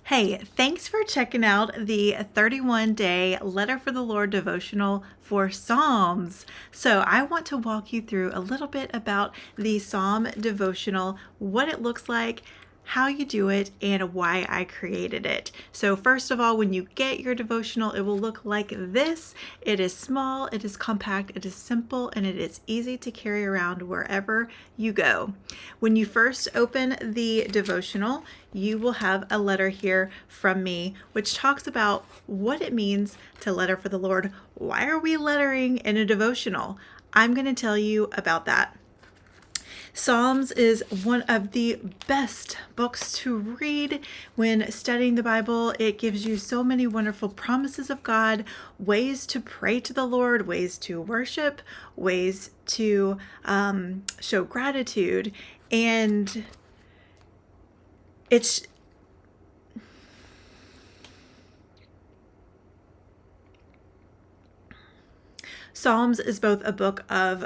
Hey, thanks for checking out the 31-day Letter for the Lord devotional for Psalms. So I want to walk you through a little bit about the Psalm devotional, what it looks like, how you do it, and why I created it. So first of all, when you get your devotional, it will look like this. It is small, it is compact, it is simple, and it is easy to carry around wherever you go. When you first open the devotional, you will have a letter here from me, which talks about what it means to letter for the Lord. Why are we lettering in a devotional? I'm going to tell you about that. Psalms is one of the best books to read when studying the Bible. It gives you so many wonderful promises of God, ways to pray to the Lord, ways to worship, ways to show gratitude. And it's Psalms is both a book of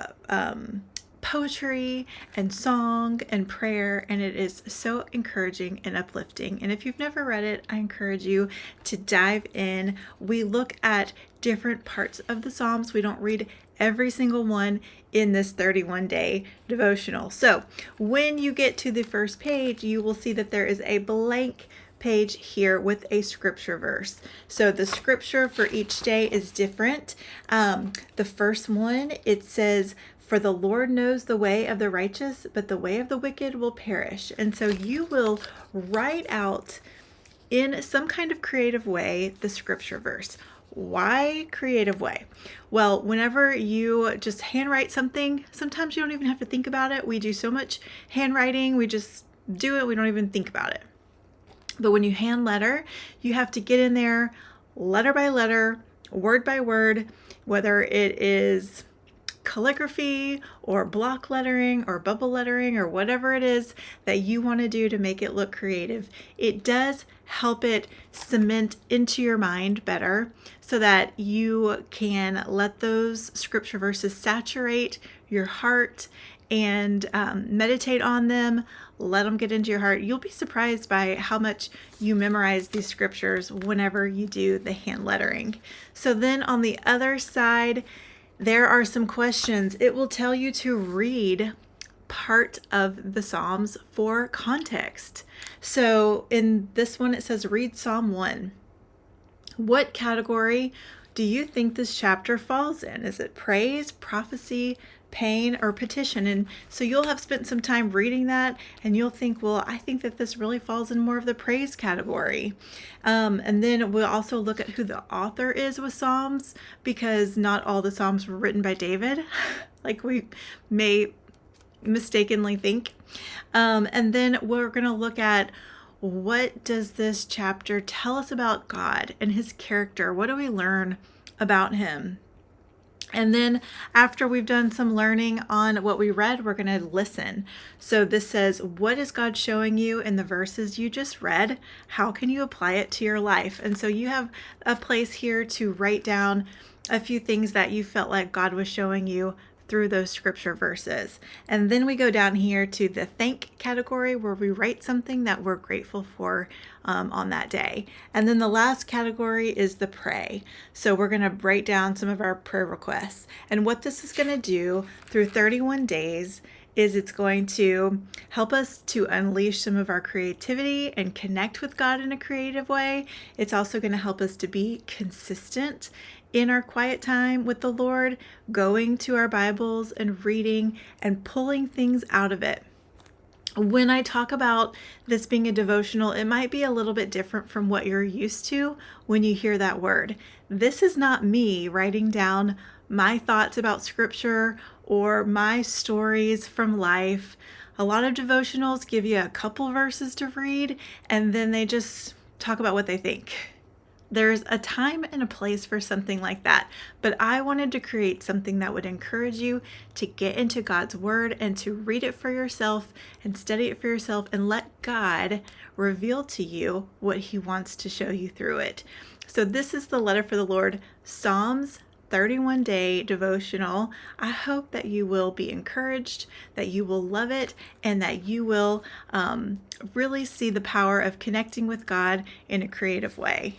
poetry and song and prayer, and it is so encouraging and uplifting. And if you've never read it, I encourage you to dive in. We look at different parts of the Psalms. We don't read every single one in this 31-day devotional. So when you get to the first page, you will see that there is a blank page here with a scripture verse. So the scripture for each day is different. The first one, it says, "For the Lord knows the way of the righteous, but the way of the wicked will perish." And so you will write out in some kind of creative way the scripture verse. Why creative way? Well, whenever you just handwrite something, sometimes you don't even have to think about it. We do so much handwriting, we just do it, we don't even think about it. But when you hand letter, you have to get in there letter by letter, word by word, whether it is calligraphy or block lettering or bubble lettering or whatever it is that you want to do to make it look creative. It does help it cement into your mind better so that you can let those scripture verses saturate your heart and meditate on them. Let them get into your heart. You'll be surprised by how much you memorize these scriptures whenever you do the hand lettering. So then on the other side, there are some questions. It will tell you to read part of the Psalms for context. So in this one, it says, read Psalm 1. What category do you think this chapter falls in? Is it praise, prophecy, pain, or petition? And so you'll have spent some time reading that and you'll think, well, I think that this really falls in more of the praise category. And then we'll also look at who the author is with Psalms, because not all the Psalms were written by David, like we may mistakenly think. And then we're going to look at, what does this chapter tell us about God and his character? What do we learn about him? And then after we've done some learning on what we read, we're going to listen. So this says, what is God showing you in the verses you just read? How can you apply it to your life? And so you have a place here to write down a few things that you felt like God was showing you through those scripture verses. And then we go down here to the thank category, where we write something that we're grateful for on that day. And then the last category is the pray. So we're going to write down some of our prayer requests. And what this is going to do through 31 days is it's going to help us to unleash some of our creativity and connect with God in a creative way. It's also going to help us to be consistent in our quiet time with the Lord, going to our Bibles and reading and pulling things out of it. When I talk about this being a devotional, it might be a little bit different from what you're used to when you hear that word. This is not me writing down my thoughts about scripture or my stories from life. A lot of devotionals give you a couple verses to read and then they just talk about what they think. There's a time and a place for something like that, but I wanted to create something that would encourage you to get into God's word and to read it for yourself and study it for yourself and let God reveal to you what he wants to show you through it. So this is the Letter for the Lord, Psalms 31-day devotional. I hope that you will be encouraged, that you will love it, and that you will really see the power of connecting with God in a creative way.